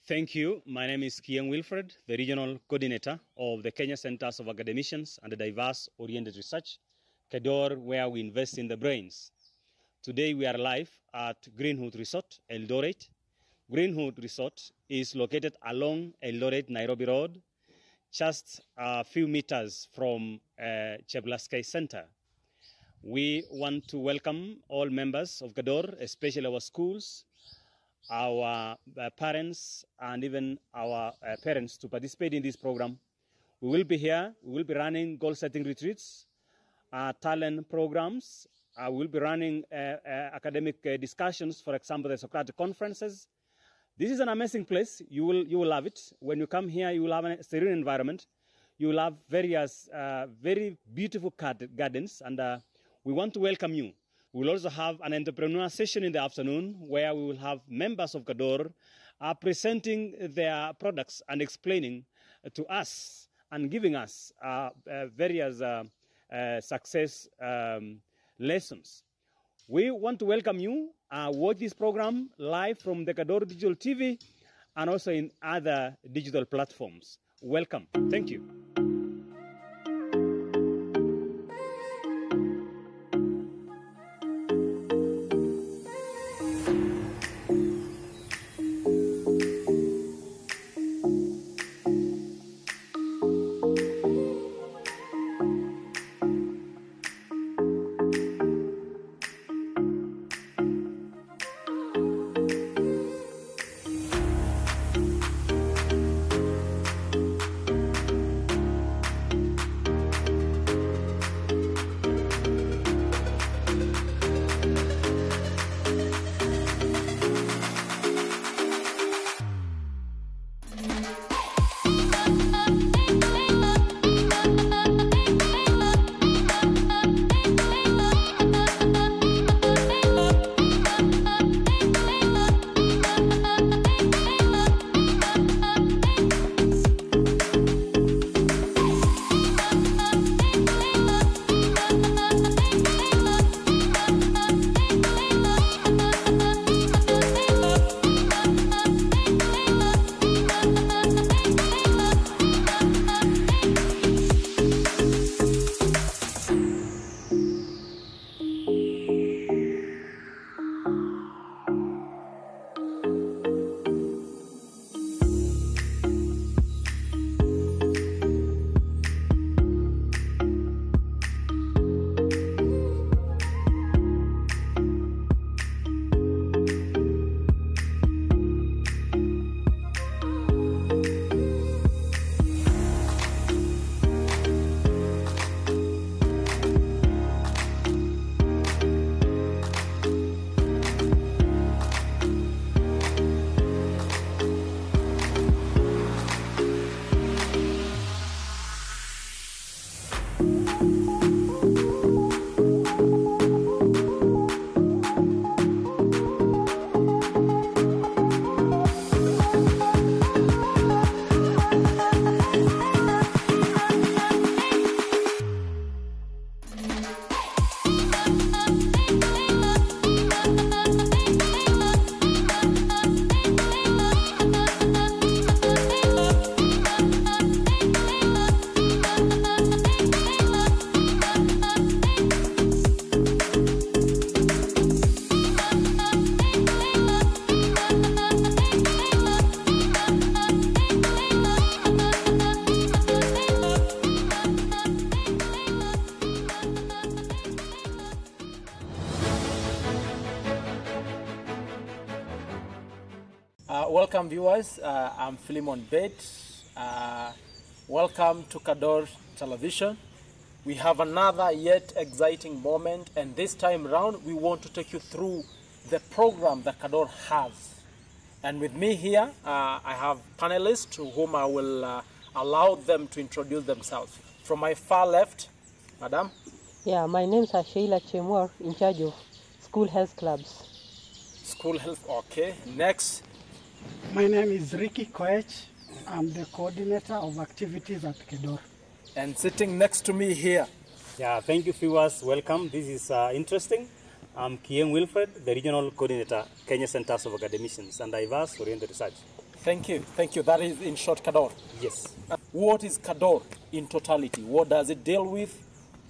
Thank you. My name is Kian Wilfred, the Regional Coordinator of the Kenya Centers of Academicians and Diverse-Oriented Research, Kcador, where we invest in the brains. Today we are live at Greenwood Resort, Eldoret. Greenwood Resort is located along Eldoret Nairobi Road, just a few meters from Cheblaskei Center. We want to welcome all members of Kcador, especially our schools, our parents, and even our parents to participate in this program. We will be here. We will be running goal-setting retreats, talent programs. We will be running academic discussions, for example, the Socratic conferences. This is an amazing place. You will love it. When you come here, you will have a serene environment. You will have various very beautiful gardens, and we want to welcome you. We will also have an entrepreneur session in the afternoon where we will have members of Kcador presenting their products and explaining to us and giving us various success lessons. We want to welcome you. Watch this program live from the Kcador Digital TV and also in other digital platforms. Welcome. Thank you. Welcome viewers, I'm Philemon Bate. Welcome to Kcador Television. We have another yet exciting moment, and this time around we want to take you through the program that Kcador has. And with me here, I have panelists to whom I will allow them to introduce themselves. From my far left, Madam. Yeah, my name is Sheila Chemwar, in charge of school health clubs. School health, okay. Next. My name is Ricky Koech. I'm the coordinator of activities at Kcador. And sitting next to me here. Yeah, thank you viewers. Welcome. This is interesting. I'm Kian Wilfred, the Regional Coordinator, Kenya Centers of Academicians and Diverse-Oriented Research. Thank you. Thank you. That is in short Kcador. Yes. What is Kcador in totality? What does it deal with?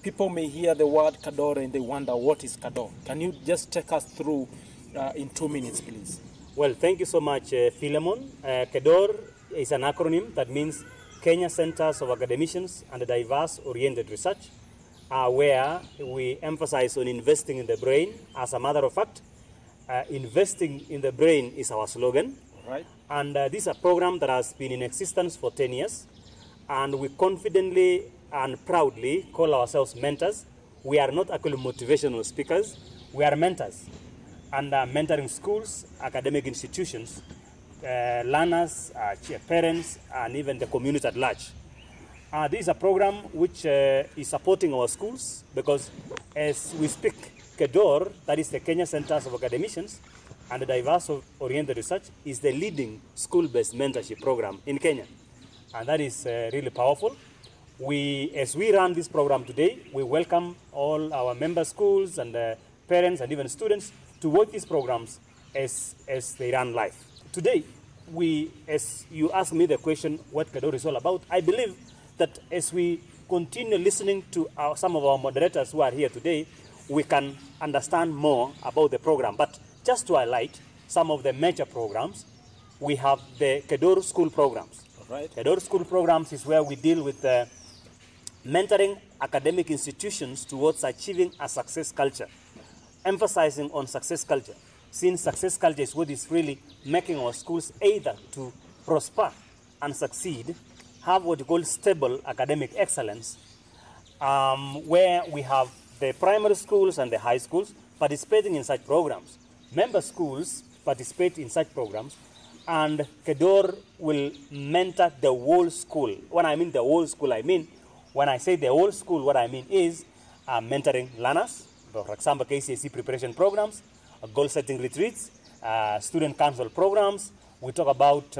People may hear the word Kcador and they wonder, what is Kcador? Can you just take us through in 2 minutes, please? Well, thank you so much, Philemon. Kcador is an acronym that means Kenya Centers of Academicians and Diverse-Oriented Research, where we emphasize on investing in the brain. As a matter of fact, investing in the brain is our slogan. Right. And this is a program that has been in existence for 10 years. And we confidently and proudly call ourselves mentors. We are not actually motivational speakers. We are mentors. And mentoring schools, academic institutions, learners, parents, and even the community at large. This is a program which is supporting our schools because as we speak, Kcador, that is the Kenya Centers of Academicians and Diverse-Oriented Research, is the leading school-based mentorship program in Kenya. And that is really powerful. As we run this program today, we welcome all our member schools and parents and even students to watch these programs as they run live. Today, as you ask me the question what Kcador is all about, I believe that as we continue listening to some of our moderators who are here today, we can understand more about the program. But just to highlight some of the major programs, we have the Kcador School Programs. All right. Kcador School Programs is where we deal with mentoring academic institutions towards achieving a success culture, emphasizing on success culture, since success culture is what is really making our schools either to prosper and succeed, have what you call stable academic excellence, where we have the primary schools and the high schools participating in such programs. Member schools participate in such programs, and Kcador will mentor the whole school. When I mean the whole school, when I say the whole school, what I mean is mentoring learners, for example, KCSE preparation programs, goal-setting retreats, student council programs. We talk about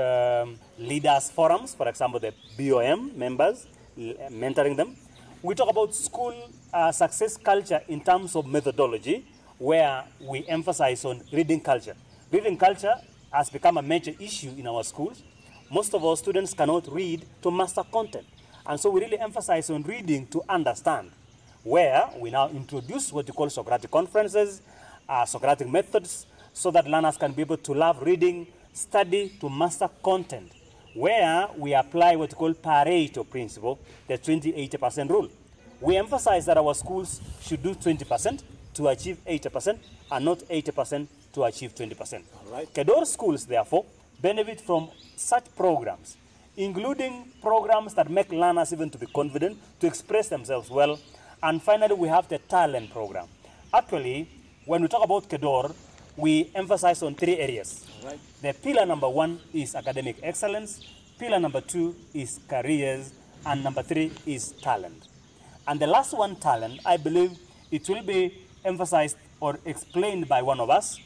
leaders forums, for example, the BOM members, mentoring them. We talk about school success culture in terms of methodology, where we emphasize on reading culture. Reading culture has become a major issue in our schools. Most of our students cannot read to master content. And so we really emphasize on reading to understand, where we now introduce what we call Socratic conferences, Socratic methods, so that learners can be able to love reading, study to master content, where we apply what we call Pareto principle, the 20-80% rule. We emphasize that our schools should do 20% to achieve 80% and not 80% to achieve 20%. All right. Kcador schools, therefore, benefit from such programs, including programs that make learners even to be confident, to express themselves well. And finally, we have the talent program. Actually, when we talk about Kcador, we emphasize on 3 areas. Right. The pillar number 1 is academic excellence, pillar number 2 is careers, and number 3 is talent. And the last one, talent, I believe it will be emphasized or explained by one of us.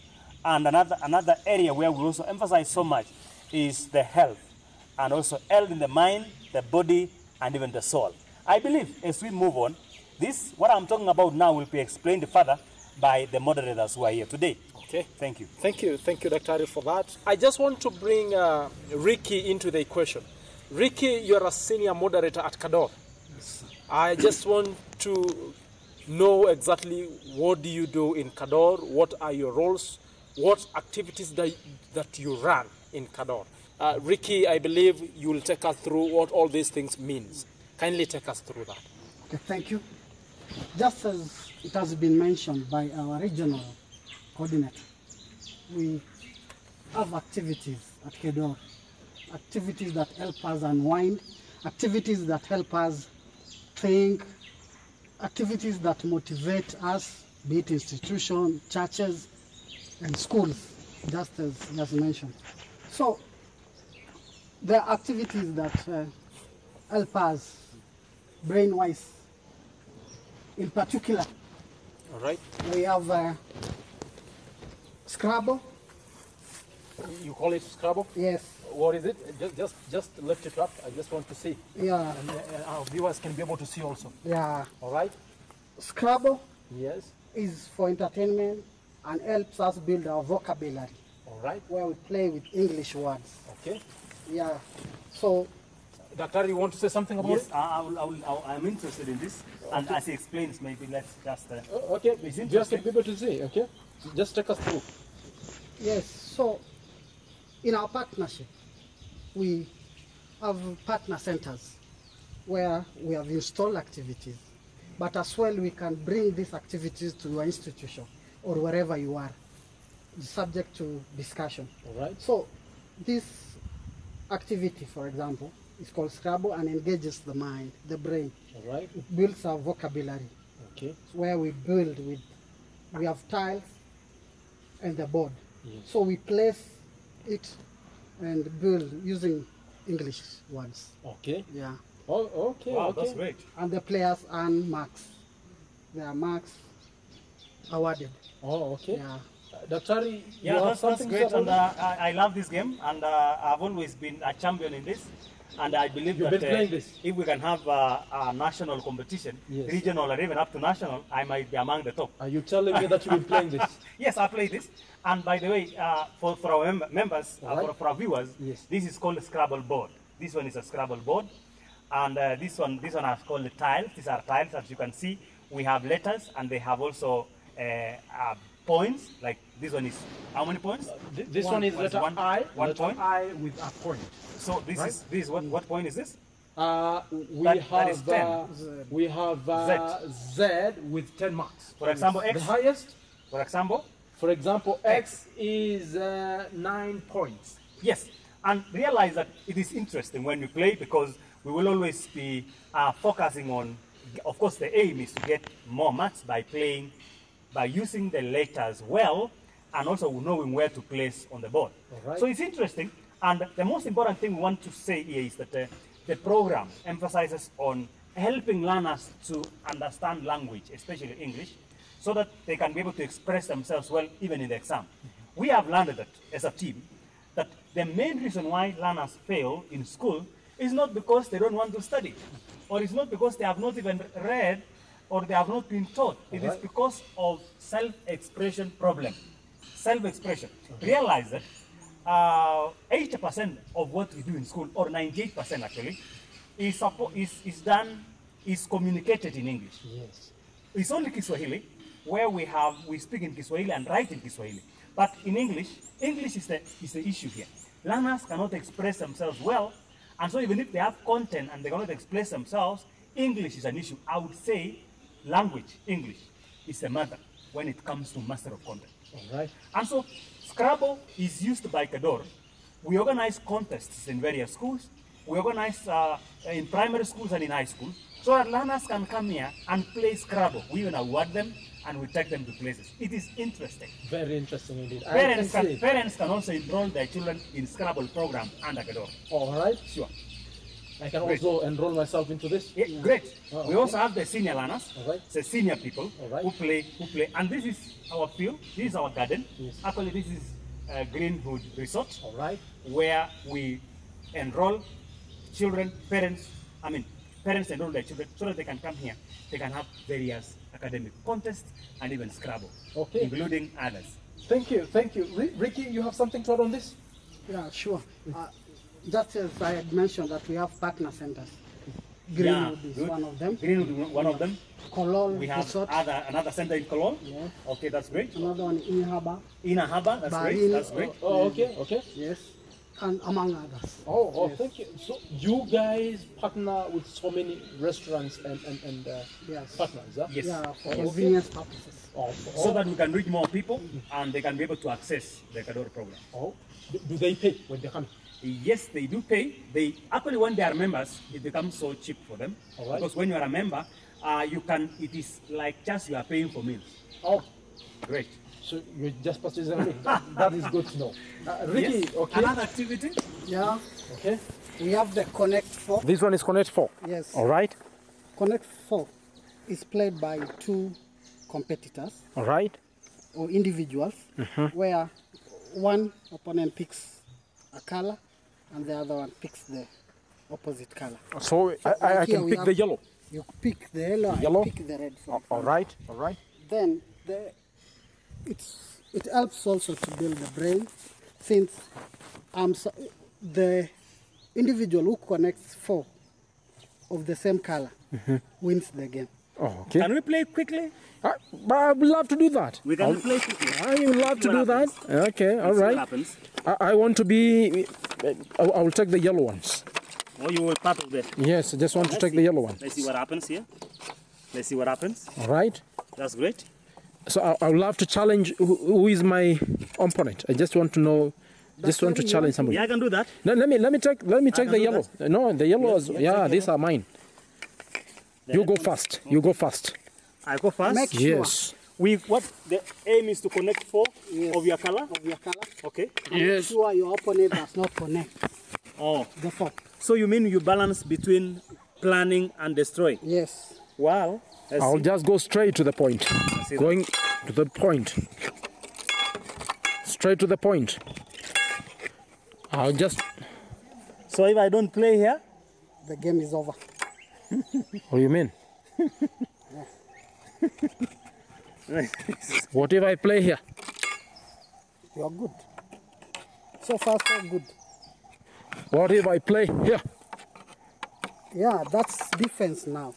And another area where we also emphasize so much is the health, and also health in the mind, the body, and even the soul. I believe as we move on, what I'm talking about now will be explained further by the moderators who are here today. Okay. Thank you. Thank you, Dr. Ari, for that. I just want to bring Ricky into the equation. Ricky, you're a senior moderator at Kcador. Yes. I just want to know exactly what do you do in Kcador, what are your roles, what activities that you run in Kcador. Ricky, I believe you will take us through what all these things means. Kindly take us through that. Okay, thank you. Just as it has been mentioned by our regional coordinator, we have activities at Kcador, activities that help us unwind, activities that help us think, activities that motivate us, be it institutions, churches, and schools, just as mentioned. So, there are activities that help us brain-wise. In particular, All right. we have Scrabble. You call it Scrabble? Yes. What is it? Just lift it up. I just want to see. Yeah. And our viewers can be able to see also. Yeah. All right. Scrabble Yes. is for entertainment and helps us build our vocabulary. All right. where we play with English words. Okay. Yeah. So, Dr. You want to say something about Yes, it? I'm interested in this. And as he explains, maybe let's just... Okay. It's Just interesting. for people to see. Okay. Just take us through. yes, so in our partnership, we have partner centers where we have installed activities, but as well we can bring these activities to your institution or wherever you are, subject to discussion. All right. So this activity, for example, is called Scrabble and engages the mind, the brain. All right. It builds our vocabulary, Okay. where we build with, we have tiles and the board. Yes. So we place it and build using English words. Okay. Yeah. Oh, okay. Wow, okay. that's great. And the players earn marks. There are marks awarded. Oh, okay. Yeah. Daktari, you Yeah, have that's something great, to and say about I love this game, and I've always been a champion in this, and I believe You've that been playing this? if we can have a national competition, Yes. regional or even up to national, I might be among the top. Are you telling me that you've been playing this? Yes, I play this, and by the way, for our members, All right. for our viewers, Yes. this is called a Scrabble board. This one is a Scrabble board, and this one is called the tiles. These are tiles, as you can see. We have letters, and they have also points. Like this one is how many points? This one is letter one- I. one letter point. I with a point. So this is what point is this? We That is have 10. we have Z with 10 marks. For example, The X. highest, For example, for example, X is 9 points. yes. And realize that it is interesting when we play because we will always be focusing on. Of course, the aim is to get more marks by playing, by using the letters well, and also knowing where to place on the board. All right. So it's interesting. And the most important thing we want to say here is that the program emphasizes on helping learners to understand language, especially English, so that they can be able to express themselves well even in the exam. We have learned that as a team, that the main reason why learners fail in school is not because they don't want to study, or it's not because they have not even read, or they have not been taught. It is because of self-expression problem. Self-expression. Realize that 80% of what we do in school, or 98% actually, is communicated in English. Yes. It's only Kiswahili where we speak in Kiswahili and write in Kiswahili. But in English is the issue here. Learners cannot express themselves well, and so even if they have content and they cannot express themselves, English is an issue. I would say language, English, is the mother when it comes to master of content. All right. And so Scrabble is used by Kcador. We organize contests in various schools. We organize in primary schools and in high schools, so that learners can come here and play Scrabble. We even award them and we take them to places. It is interesting. Very interesting indeed. Parents can also enroll their children in Scrabble program under Kcador. All right. Sure. I can Great. also enroll myself into this. Yeah, great. Oh, We okay. also have the senior learners, All right. the senior people All right. who play. And this is our field. This is our garden. Yes. Actually, this is Greenwood Resort, All right. where we enroll children, parents enroll their children so that they can come here. They can have various academic contests and even Scrabble, Okay. including others. Thank you. Thank you. Ricky, you have something to add on this? Yeah, sure. Just as I had mentioned that we have partner centers. Yeah, Greenwood is good. one of them. Greenwood, one of them. Kolol We have Resort, another center in Cologne. Yes. Okay, that's great. another one in Haba, In Ahaba, that's great. Bahrain. That's great. Oh, okay. Okay. yes, and among others. Oh, Yes. thank you. So you guys partner with so many restaurants and Yes. partners, huh? Yes. Yeah, for Okay. convenience purposes. Oh, So that we can reach more people and they can be able to access the Kcador program. oh. Do they pay when they come? Yes, they do pay. They actually, when they are members, it becomes so cheap for them. All right. Because when you are a member, it is like just you are paying for meals. Oh, Great. so you're just purchasing a meal. That is good to know. Ricky, Yes. okay. Another activity? Yeah, Okay. we have the Connect 4. This one is Connect 4. Yes. All right. Connect 4 is played by two competitors All right. or individuals, where one opponent picks a color and the other one picks the opposite color. So I like here can we pick have- the yellow. You pick the yellow, Yellow? and pick the red. for All example. right. All right. Then it helps also to build the brain since the individual who connects 4 of the same color wins the game. Oh, okay. Can we play quickly? I would love to do that. We can play quickly. I would love to do that. Okay, all Let's see what right. happens. I want to be. I will take the yellow ones. Oh, you will part of the. Yes, I just want to Let's take see. the yellow one. Let's see what happens here. Let's see what happens. All right. That's great. So I would love to challenge who is my opponent. I just want to know. Just want to challenge somebody. Yeah, I can do that. No, let me take can the do yellow. No, the yellow is these are mine. You go Okay. first. You go first. I go first. Make sure Yes. What the aim is to connect 4 Yes. of your color. of your color. Okay. And make sure your opponent does not connect Oh, the 4. so you mean you balance between planning and destroying? Yes. Wow. Let's I'll see. just go straight to the point. see that. Going to the point. Straight to the point. I'll just. So if I don't play here, The game is over. What do you mean? What if I play here? You are good. So far, so good. What if I play here? Yeah, that's defense now.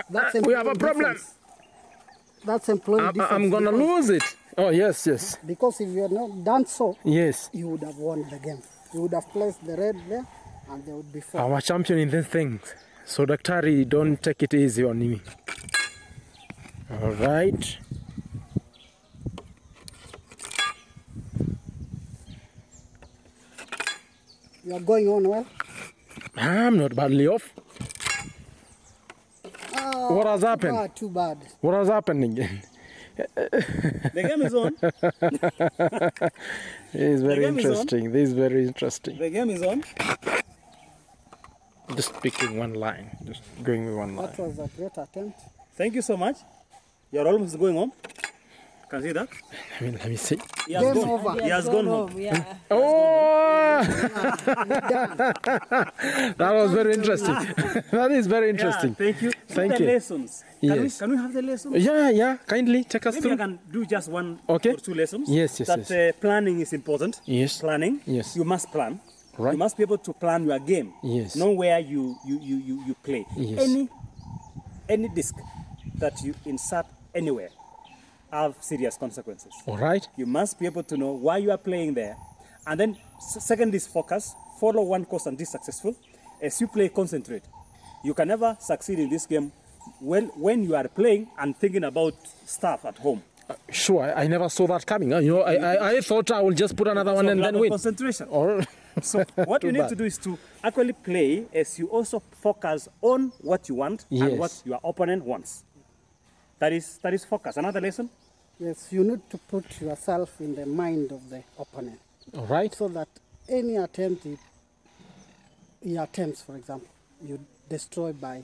That's We have a employing problem. defense. That's employing defense. I'm gonna because- lose it. Oh yes, yes, Because if you had not done so, yes. you would have won the game. You would have placed the red there, and there would be 4. I'm a champion in this thing. So Daktari, don't take it easy on me. All right. You are going on well. I'm not badly off. What has happened? Too bad. What has happened again? the game is on. This is very game is on. interesting. This is very interesting. The game is on. Just picking one line. Just going with one line. That was a great attempt. Thank you so much. You're almost going home. Can see that? Let me see. He has Game gone. over. He has gone home. Yeah. Oh! That was very interesting. That is very interesting. Yeah, thank you. Thank the you. lessons. Yes. Can we have the lessons? Yeah. Kindly take us Maybe I through. can do just one Okay. or 2 lessons. Yes. That planning is important. Yes. Planning. Yes. You must plan. Right. You must be able to plan your game. Yes. Know where you play. Yes. Any disc that you insert anywhere have serious consequences. All right. You must be able to know why you are playing there. And then second is focus. Follow one course and be successful. As you play, concentrate. You can never succeed in this game when you are playing and thinking about stuff at home. Sure, I never saw that coming. I thought I will just put another one and lack then of win. concentration. Or So what you Too need bad. to do is to actually play as you also focus on what you want Yes. and what your opponent wants. That is focus. Another lesson? Yes, you need to put yourself in the mind of the opponent, all right. so that any attempt he attempts, for example, you destroy by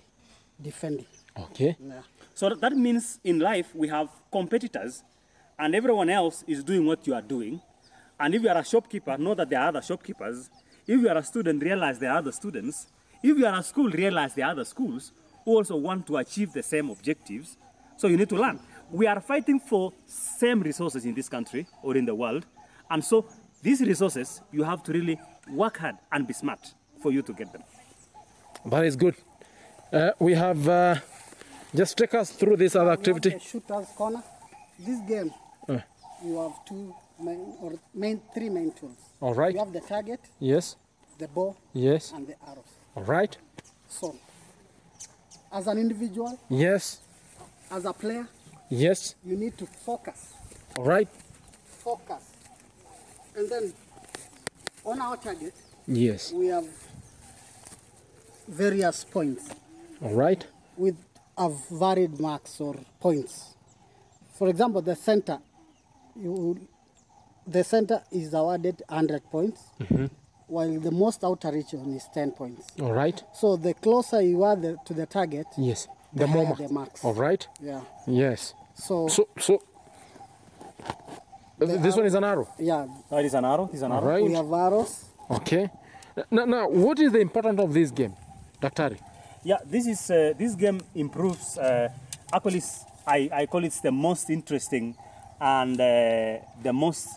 defending. Okay. Yeah. So that means in life we have competitors and everyone else is doing what you are doing. And if you are a shopkeeper, know that there are other shopkeepers. If you are a student, realize there are other students. If you are a school, realize there are other schools who also want to achieve the same objectives. So you need to learn. We are fighting for same resources in this country or in the world. And so these resources, you have to really work hard and be smart for you to get them. That is good. We have just take us through this other activity. The shooter's corner. This game, you have three main tools. All right. You have the target, Yes. the bow, Yes. and the arrows. All right. So, as an individual, Yes. as a player, Yes. you need to focus. All right. Focus. And then, on our target, Yes. we have various points All right. with varied marks or points. For example, the center, the center is awarded 100 points, while the most outer region is 10 points. All right. So the closer you are to the target, Yes. the more higher the marks. All right. Yeah. Yes. So, So this one is an arrow. yeah, Oh, it is an arrow. It is an All arrow. right. we have arrows. Okay. Now, what is the importance of this game, Daktari? Yeah, this game improves. Actually, I call it the most interesting and the most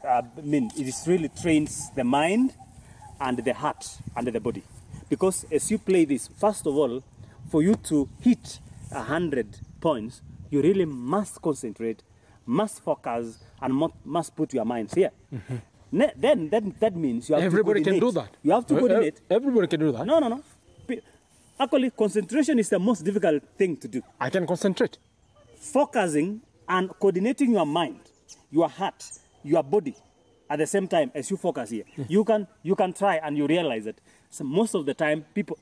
it really trains the mind and the heart and the body. Because as you play this, first of all, for you to hit 100 points, you really must concentrate, must focus, and must put your minds here. Then that means you have Everybody to can coordinate. do that. You have to coordinate. Everybody can do that. No. Actually, concentration is the most difficult thing to do. I can concentrate. Focusing and coordinating your mind, your heart, your body at the same time as you focus here. You can try and you realize that most of the time people.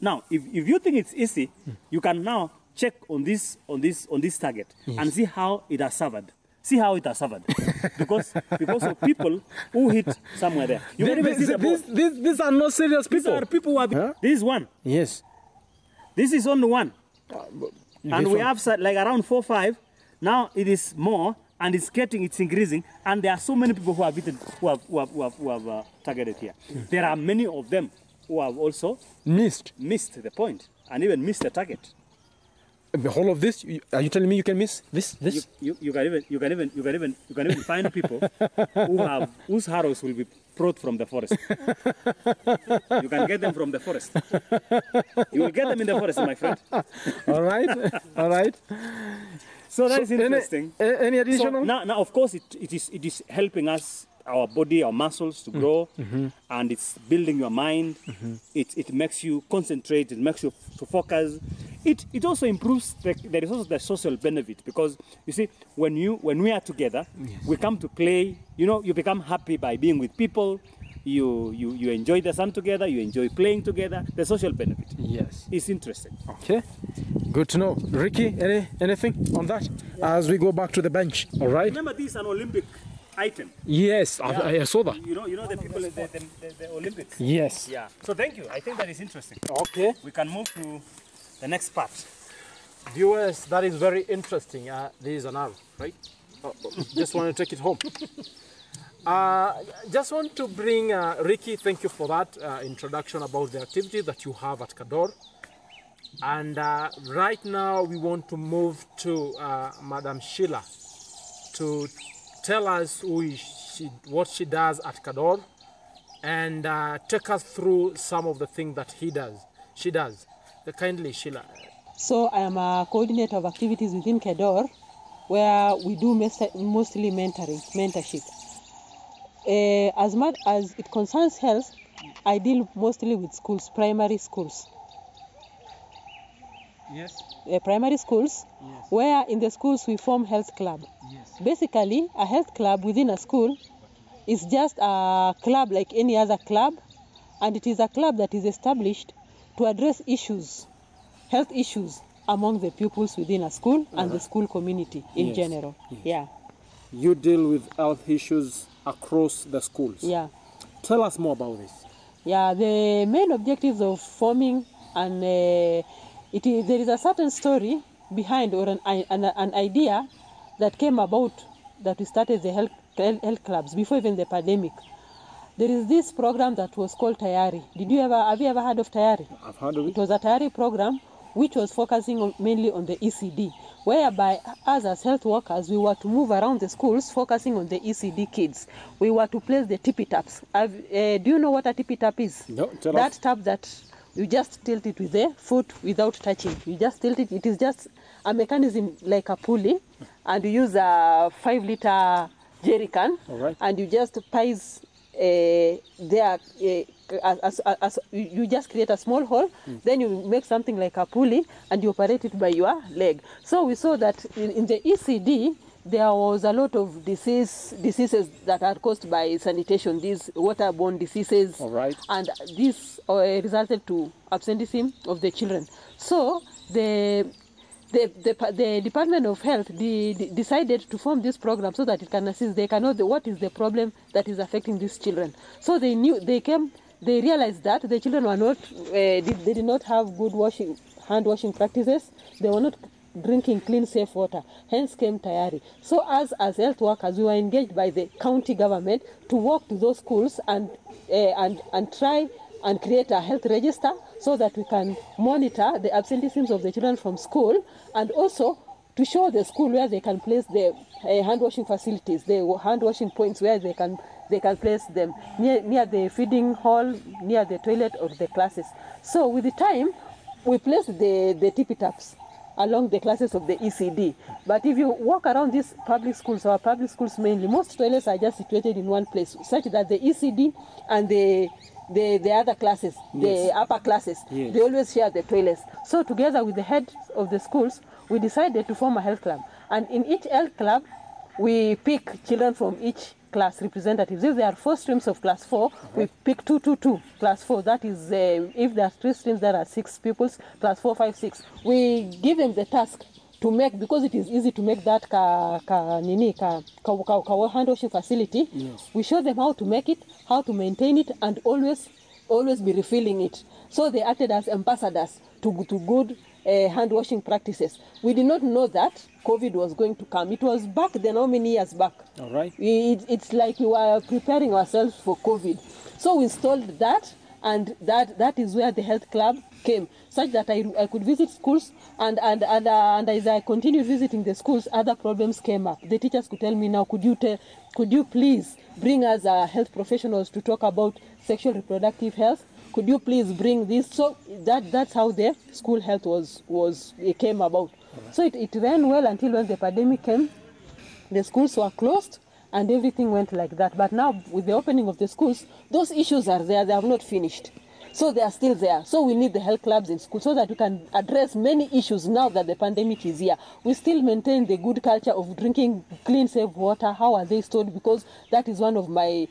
Now, if you think it's easy, you can now check on this target and see how it has suffered. See how it has suffered. because of people who hit somewhere there. These are not serious people. These are people who have. This is one. Yes. This is only one. And we have like around 4 or 5. Now it is more, and it's increasing, and there are so many people who have beaten, who have targeted here. There are many of them who have also missed the point and even missed the target. The whole of this, are you telling me you can miss this? You can even find people whose arrows will be brought from the forest. You can get them from the forest. You will get them in the forest, my friend. All right. So that is interesting. Any additional? So now, of course, it is helping us, our body, our muscles to grow, and it's building your mind. It makes you concentrate. It makes you to focus. It also improves. There is also the social benefit, because you see, when we are together, we come to play. You become happy by being with people. You enjoy the sun together. You enjoy playing together. The social benefit. Yes, it's interesting. Okay, good to know. Ricky, anything on that as we go back to the bench? All right. Remember, this is an Olympic item. Yes, yeah. I saw that. You know the people at the Olympics. Yes. Yeah. So thank you. I think that is interesting. Okay. We can move to the next part. Viewers, that is very interesting. This is an arrow, right? Just want to take it home. Just want to bring Ricky. Thank you for that introduction about the activity that you have at Kcador. And right now we want to move to Madam Sheila to tell us what she does at Kcador, and take us through some of the things that she does. Kindly, Sheila. So I am a coordinator of activities within Kcador, where we do mostly mentorship. As much as it concerns health, I deal mostly with schools, primary schools. Yes. Primary schools, yes. Where in the schools we form health club. Yes. Basically, a health club within a school is just a club like any other club, and it is a club that is established to address health issues among the pupils within a school and the school community in general. Yes. Yeah. You deal with health issues across the schools. Yeah. Tell us more about this. Yeah, the main objectives of forming there is a certain story behind, or an idea that came about, that we started the health clubs before even the pandemic. There is this program that was called Tayari. Have you ever heard of Tayari? I've heard of it. It was a Tayari program which was focusing mainly on the ECD, whereby us as health workers, we were to move around the schools focusing on the ECD kids. We were to place the tippy taps. Do you know what a tippy tap is? No, tell that us. Tap that you just tilt it with the foot without touching. You just tilt it. It is just a mechanism like a pulley, and you use a 5-liter jerry can, and you just pies you just create a small hole, then you make something like a pulley and you operate it by your leg. So we saw that in the ECD there was a lot of diseases that are caused by sanitation, these waterborne diseases, and this resulted to absenteeism of the children. So the Department of Health decided to form this program so that it can assist. They can know what is the problem that is affecting these children. So they realized that the children were not, they did not have good hand washing practices. They were not drinking clean, safe water. Hence came Tayari. So as health workers, we were engaged by the county government to walk to those schools and try and create a health register so that we can monitor the absenteeism of the children from school, and also to show the school where they can place the hand washing facilities, the hand washing points where they can place them near the feeding hall, near the toilet or the classes. So with the time, we placed the tippy taps along the classes of the ECD. But if you walk around these public schools, our public schools mainly, most toilets are just situated in one place, such that the ECD and the other classes, the upper classes, they always share the toilets. So together with the heads of the schools, we decided to form a health club. And in each health club, we pick children from each class representatives. If there are 4 streams of class 4, we pick 2, 2, 2, class 4. That is, if there are 3 streams, there are 6 pupils, class 4, 5, 6. We give them the task to make, because it is easy to make that hand washing facility. Yes. We show them how to make it, how to maintain it, and always be refilling it. So they acted as ambassadors to good hand washing practices. We did not know that COVID was going to come. It was back then, how many years back? All right. It's like we were preparing ourselves for COVID. So we installed that, and that is where the health club came, such that I could visit schools, and as I continued visiting the schools, other problems came up. The teachers could tell me, now, could you please bring us health professionals to talk about sexual reproductive health? Could you please bring this? So that's how the school health it came about. Right. So it ran well until when the pandemic came, the schools were closed, and everything went like that. But now, with the opening of the schools, those issues are there. They have not finished. So they are still there. So we need the health clubs in school so that we can address many issues now that the pandemic is here. We still maintain the good culture of drinking clean, safe water. How are they stored? Because that is one of my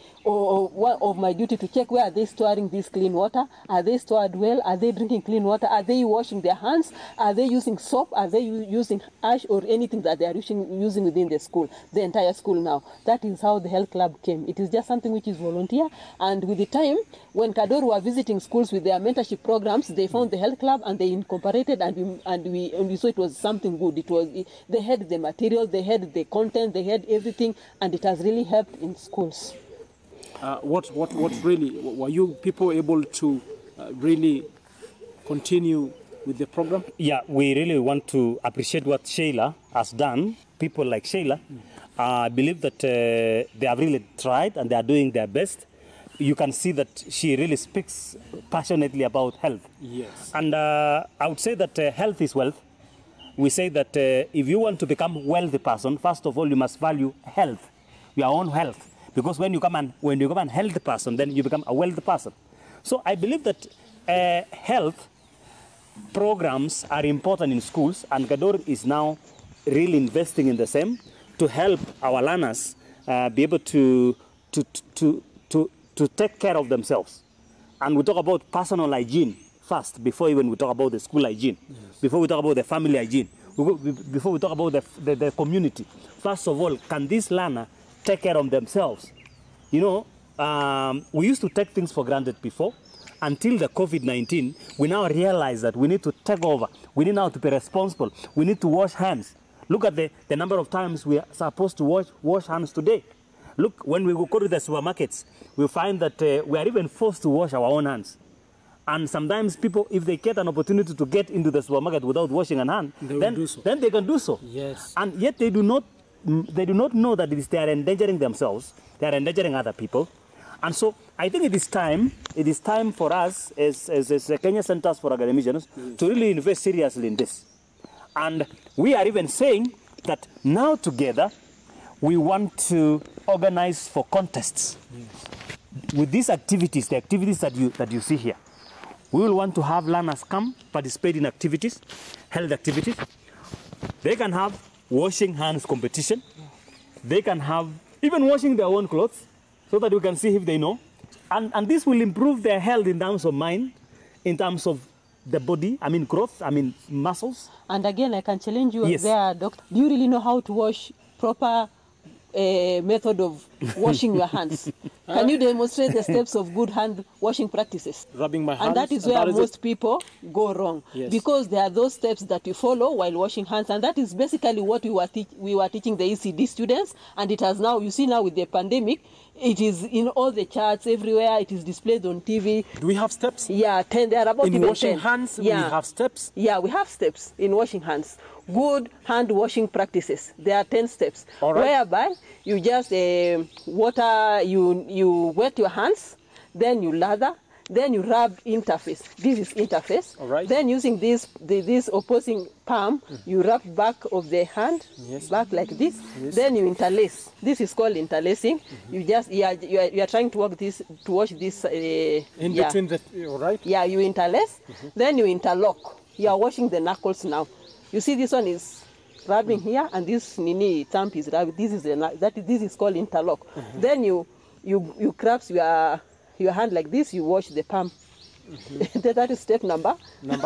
duty to check, where are they storing this clean water? Are they stored well? Are they drinking clean water? Are they washing their hands? Are they using soap? Are they using ash or anything that they are using within the school, the entire school now? That is how the health club came. It is just something which is volunteer. And with the time, when Kcador were visiting schools with their mentorship programs, they found the health club and they incorporated, and we saw it was something good. They had the material, they had the content, they had everything, and it has really helped in schools. What really were you people able to really continue with the program? Yeah, we really want to appreciate what Sheila has done. People like Sheila, I believe that they have really tried and they are doing their best. You can see that she really speaks passionately about health. Yes. And I would say that health is wealth. We say that if you want to become a wealthy person, first of all, you must value health, your own health. Because when you become a healthy person, then you become a wealthy person. So I believe that health programs are important in schools, and Kcador is now really investing in the same to help our learners be able to take care of themselves. And we talk about personal hygiene first, before even we talk about the school hygiene, before we talk about the family hygiene, before we talk about the community. First of all, can this learner take care of themselves? You know, we used to take things for granted before. Until the COVID-19, we now realize that we need to take over. We need now to be responsible. We need to wash hands. Look at the number of times we are supposed to wash hands today. Look, when we go to the supermarkets, we find that we are even forced to wash our own hands. And sometimes people, if they get an opportunity to get into the supermarket without washing an hand, then they can do so. Yes. And yet they do not know that they are endangering themselves. They are endangering other people. And so I think it is time for us as Kenya Centers for Academicians to really invest seriously in this. And we are even saying that now together we want to organize for contests. With these activities, the activities that you see here. We will want to have learners come participate in activities, health activities. They can have washing hands competition. They can have even washing their own clothes, so that we can see if they know. And this will improve their health in terms of mind, in terms of the body, I mean growth, I mean muscles. And again, I can challenge you there, Doctor. Do you really know how to wash proper method of washing your hands. Can you demonstrate the steps of good hand washing practices? Rubbing my hands. And that is where most people go wrong. Yes. Because there are those steps that you follow while washing hands, and that is basically what we were teaching the ECD students, and it has now, you see now with the pandemic, it is in all the charts everywhere, it is displayed on TV. Do we have steps? Yeah, 10, there are about in even washing 10. hands, yeah. we have steps? Yeah, we have steps in washing hands. Good hand washing practices. There are 10 steps. All right. Whereby you just you wet your hands, then you lather, then you rub interface. This is interface. All right. Then using this opposing palm, you rub back of the hand, Yes. back like this. Yes. Then you interlace. This is called interlacing. You just you are trying to wash this In between the, all right? yeah, you interlace, then you interlock. You are washing the knuckles now. You see, this one is rubbing here, and this nini thumb is rubbing. This is called interlock. Then you grasp your hand like this. You wash the palm. That is step number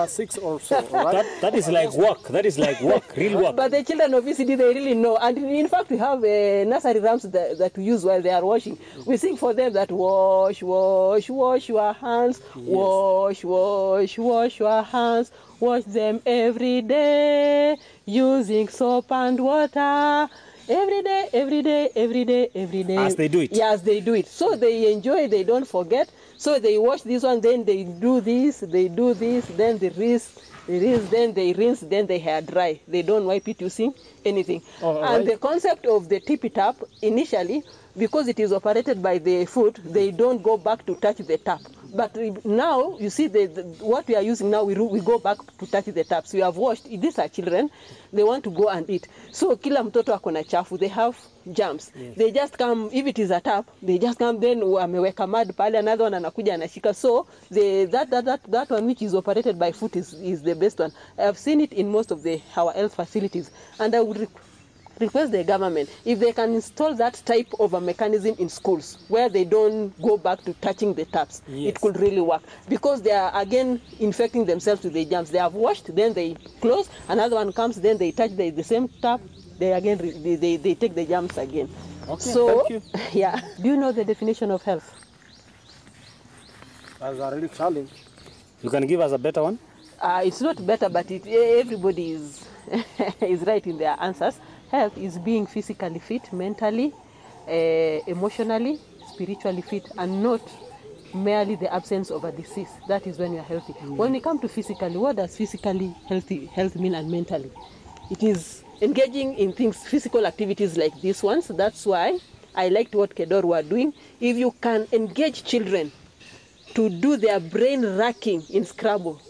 6 also, all right? That is like work. That is like work, real work. But the children of ECD, they really know. And in fact, we have nursery rhymes that we use while they are washing. We sing for them that wash, wash, wash your hands. Yes. Wash, wash, wash your hands. Wash them every day using soap and water. Every day, every day, every day, every day. As they do it. Yes, they do it. So they enjoy, they don't forget. So they wash this one, then they do this, then they rinse, then they rinse, then they hair dry. They don't wipe it using anything. Oh, and right. the concept of the tip it up, initially, because it is operated by the foot, they don't go back to touch the tap. But now, you see, what we are using now, we go back to touch the taps. We have washed. These are children. They want to go and eat. So, kila mtoto akona chafu. They have germs. Yes. They just come, if it is a tap, they just come, then ameweka mad pale, another one anakuja anashika. So, that one which is operated by foot is the best one. I have seen it in most of our health facilities. And I would request the government if they can install that type of a mechanism in schools where they don't go back to touching the taps. Yes. It could really work, because they are again infecting themselves with the germs. They have washed, then they close, another one comes, then they touch the same tap, they again they take the germs again. Okay, so thank you. Yeah, do you know the definition of health? That's a really challenge. You can give us a better one? It's not better, but everybody is is right in their answers. Health is being physically fit, mentally, emotionally, spiritually fit, and not merely the absence of a disease. That is when you are healthy. When we come to physically, what does physically health mean, and mentally? It is engaging in things, physical activities like these ones. That's why I liked what Kcador were doing. If you can engage children to do their brain racking in Scrabble,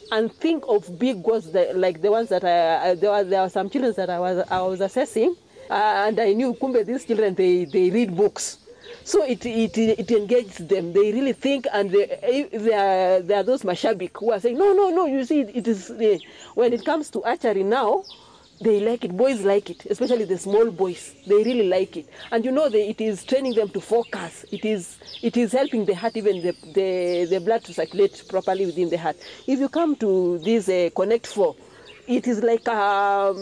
and think of big words like the ones that there are some children that I was assessing, and I knew kumbe these children they read books, so it engages them. They really think, and there are those mashabik who are saying no. You see, it is when it comes to archery now. They like it. Boys like it, especially the small boys. They really like it, and you know, it is training them to focus. It is helping the heart, even the blood to circulate properly within the heart. If you come to this Connect 4, it is like a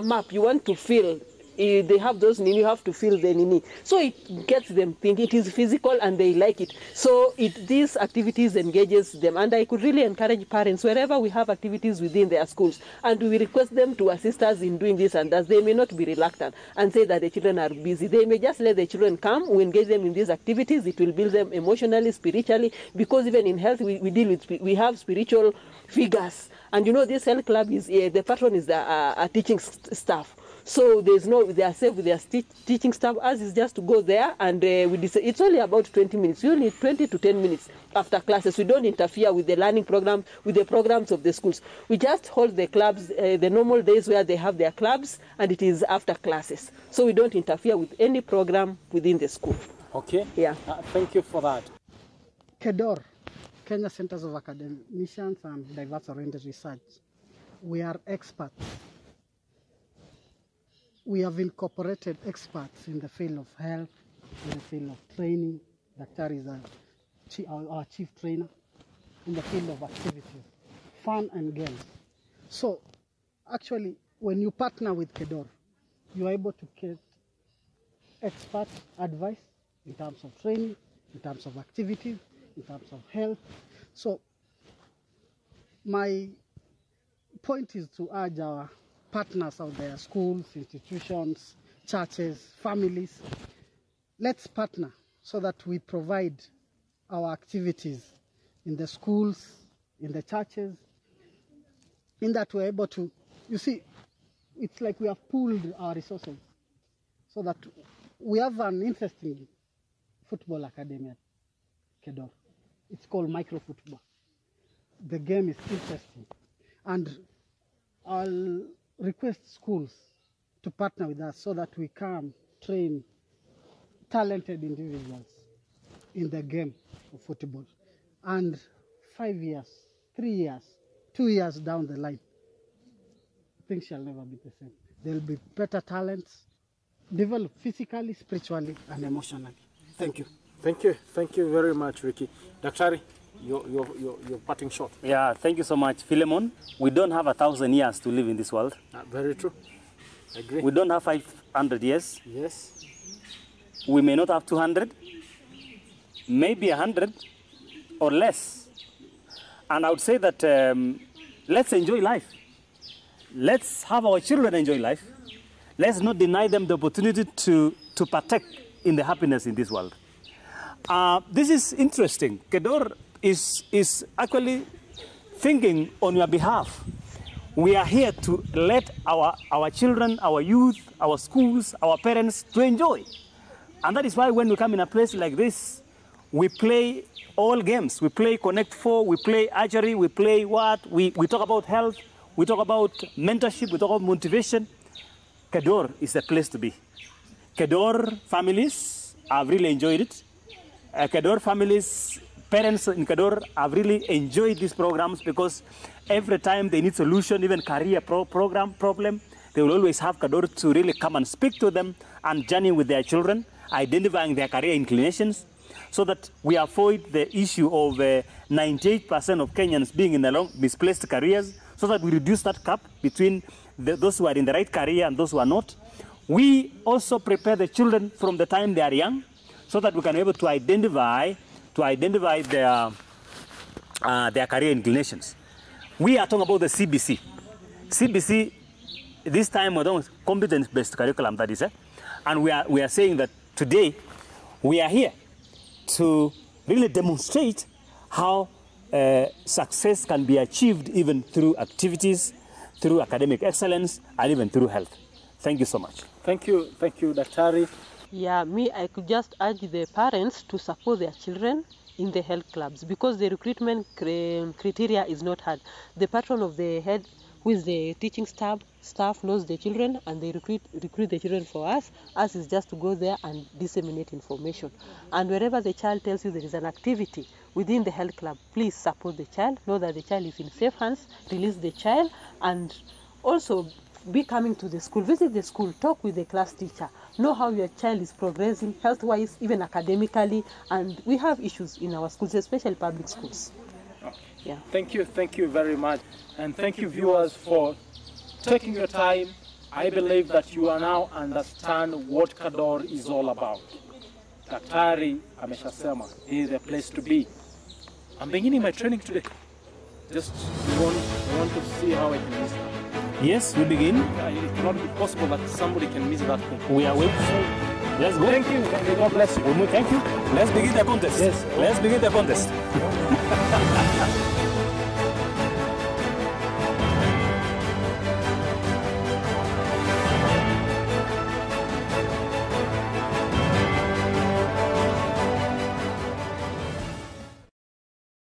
map you want to feel. They have those nini, you have to feel the nini. So it gets them thinking. It is physical and they like it. So these activities engages them. And I could really encourage parents, wherever we have activities within their schools, and we request them to assist us in doing this and that. They may not be reluctant and say that the children are busy. They may just let the children come, we engage them in these activities. It will build them emotionally, spiritually, because even in health, we have spiritual figures. And you know, this health club is, the patron is a teaching staff. So they are safe with their teaching staff. Us is just to go there, and it's only about 20 minutes. We only need 20 to 10 minutes after classes. We don't interfere with the learning program, with the programs of the schools. We just hold the clubs, the normal days where they have their clubs, and it is after classes. So we don't interfere with any program within the school. Okay. Yeah. Thank you for that. Kcador, Kenya Centers of Academicians and Diverse-Oriented Research. We are experts. We have incorporated experts in the field of health, in the field of training. Dr. is our chief trainer, in the field of activities, fun and games. So, actually, when you partner with Kcador, you are able to get expert advice in terms of training, in terms of activity, in terms of health. So my point is to urge our partners out there, schools, institutions, churches, families, let's partner so that we provide our activities in the schools, in the churches, in that we're able to, you see, it's like we have pooled our resources so that we have an interesting football academy at Kcador. It's called micro football. The game is interesting. And I'll request schools to partner with us so that we can train talented individuals in the game of football. And 5 years, 3 years, 2 years down the line, things shall never be the same. There'll be better talents, develop physically, spiritually, and emotionally. Thank you. Thank you very much, Ricky. Daktari, your parting shot. Yeah, thank you so much, Philemon. We don't have 1,000 years to live in this world. Very true. I agree. We don't have 500 years. Yes. We may not have 200, maybe 100 or less. And I would say that let's enjoy life. Let's have our children enjoy life. Let's not deny them the opportunity to partake in the happiness in this world. This is interesting. Kcador is actually thinking on your behalf. We are here to let our children, our youth, our schools, our parents to enjoy. And that is why when we come in a place like this, we play all games. We play Connect 4, we play archery, we play what? We talk about health, we talk about mentorship, we talk about motivation. Kcador is the place to be. Kcador families have really enjoyed it. Kcador families, parents in Kcador have really enjoyed these programs because every time they need solution, even career problem, they will always have Kcador to really come and speak to them and journey with their children, identifying their career inclinations, so that we avoid the issue of 98% of Kenyans being in the long misplaced careers, so that we reduce that gap between those who are in the right career and those who are not. We also prepare the children from the time they are young, so that we can be able to identify their career inclinations. We are talking about the CBC. CBC, this time we're talking competence-based curriculum, that is. And we are saying that today we are here to really demonstrate how success can be achieved even through activities, through academic excellence, and even through health. Thank you so much. Thank you, Daktari. Yeah, I could just urge the parents to support their children in the health clubs because the recruitment criteria is not hard. The patron of the head, who is the teaching staff knows the children and they recruit the children for us. Us is just to go there and disseminate information. And wherever the child tells you there is an activity within the health club, please support the child. Know that the child is in safe hands. Release the child and also be coming to the school. Visit the school. Talk with the class teacher. Know how your child is progressing health-wise, even academically. And we have issues in our schools, especially public schools. Yeah. Thank you very much. And thank you viewers for taking your time. I believe that you are now understand what Kcador is all about. Daktari ameshasema, this is the place to be. I'm beginning my training today. Just want to see how I can miss that. Yes, we begin. It cannot be possible that somebody can miss that thing. We are waiting. Let's go. Thank you. God bless you. Thank you. Let's begin the contest. Yes. Let's begin the contest.